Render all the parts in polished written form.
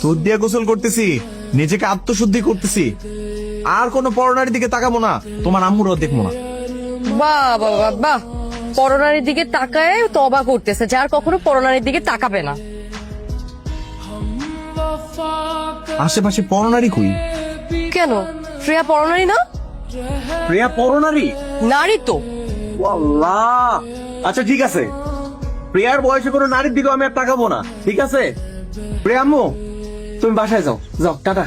দুধ দিয়ে গোসল করতেছি, নিজেকে আত্মশুদ্ধি করতেছি, আর কোনো পরনারীর দিকে তাকাবো না, তোমার আম্মুরও দেখবো না। বাহ বাহ বাহ বাহ, পরনারীর দিকে তাকায় তবা করতেছে, যার কখনো পরনারীর দিকে তাকাবে না। আশেপাশে পরনারী কই? কেন, প্রিয়া পরনারী না? প্রিয়া পরনারী? নারী তো। আল্লাহ, আচ্ছা ঠিক আছে, প্রিয়ার বয়সে কোনো নারীর দিকেও আমি আর তাকাবো না, ঠিক আছে? প্রিয়া আম্মু, তুমি বাসায় যাও, যাও, টাটা।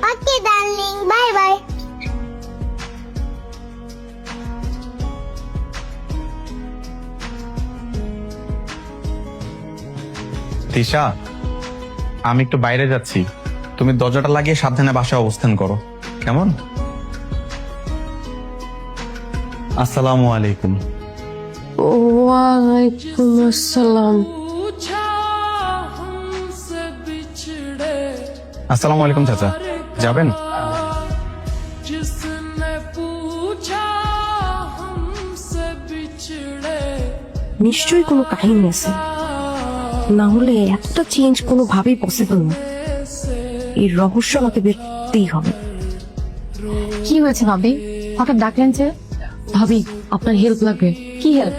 ওকে ডার্লিং, বাই বাই। তিশা, আমি একটু বাইরে যাচ্ছি, তুমি দরজাটা লাগিয়ে সাবধানে বাসায় অবস্থান করো, কেমন? আসসালামু আলাইকুম। ওয়ালাইকুম আসসালাম। আসসালামু আলাইকুম চাচা, যাবেন? নিশ্চয়ই কোনো কাহিনী আছে, না হলে এতটা চেঞ্জ কোনোভাবেই পসিবল না। এই রহস্য আমাকে বের করতেই হবে। কি হয়েছে ভাবি, হঠাৎ ডাকলেন যে? ভাবি, আপনার হেল্প লাগবে। কি হেল্প?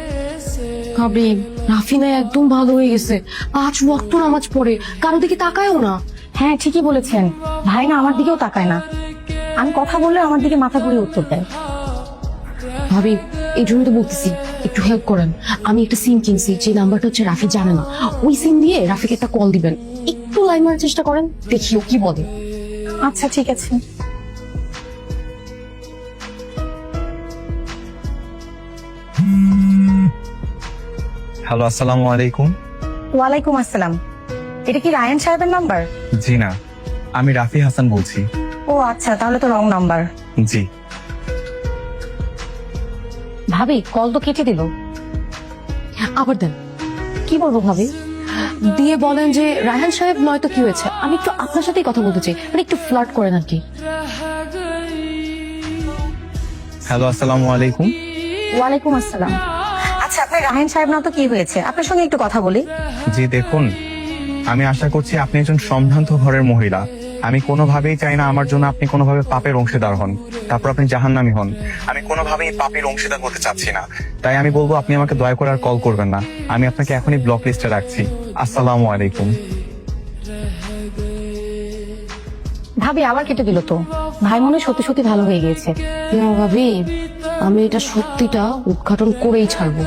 ভাবি, রাফিনা একদম ভালো হয়ে গেছে, 5 ওয়াক্ত নামাজ পড়ে, কারো দিকে তাকায়ও না। হ্যাঁ ঠিকই বলেছেন, ভাই না আমার দিকেও তাকায় না, আমি কথা বললে আমার দিকে মাথা ঘুরিয়ে উত্তর দেয়। ভাবি, এই জন্য তো বলতেছি একটু হেল্প করেন। আমি একটা সিম কিনছি, যে নাম্বারটা হচ্ছে রাফি জানে না, ওই সিম দিয়ে রাফিকে একটা কল দিবেন। একটু লাইন মারার চেষ্টা করেন, দেখিও কি বলে। আচ্ছা ঠিক আছে। হ্যালো, আসসালামু আলাইকুম। ওয়ালাইকুম আসসালাম। এটা কি রায়ান সাহেবের নাম্বার? জি না, আমি রাফি হাসান বলছি। ও আচ্ছা, তাহলে তো রং নাম্বার। জি। ভাবি, কল তো কেটে দিল। আবার দেন। কি বলবো ভাবি? দিয়ে বলেন যে রায়হান সাহেব নয়তো কি হয়েছে, আমি একটু আপনার সাথেই কথা বলতে চাই, মানে একটু ফ্লার্ট করেন আর কি। হ্যালো, আসসালামু আলাইকুম। ওয়ালাইকুম আসসালাম। আচ্ছা, আপনার রায়ান সাহেব না তো কি হয়েছে, আপনার সঙ্গে একটু কথা বলি। জি দেখুন, আমি আশা করছি আপনি একজন সম্ভ্রান্ত ঘরের মহিলা। আমি কোনোভাবেই চাই না আমার জন্য আপনি কোনোভাবে পাপের অংশীদার হন, তারপর আপনি জাহান্নামী হন। আমি কোনোভাবেই পাপের অংশীদার হতে চাচ্ছি না, তাই আমি বলবো আপনি আমাকে দয়া করে আর কল করবেন না। আমি আপনাকে এখনই ব্লক লিস্টে রাখছি। আসসালামু আলাইকুম। ভাবি, আবার কেটে দিল তো। ভাই মনে হয় সত্যি সত্যি ভালো হয়ে গিয়েছে। ভাবি, আমি এটা সত্যিটা উদ্ঘাটন করেই ছাড়বো।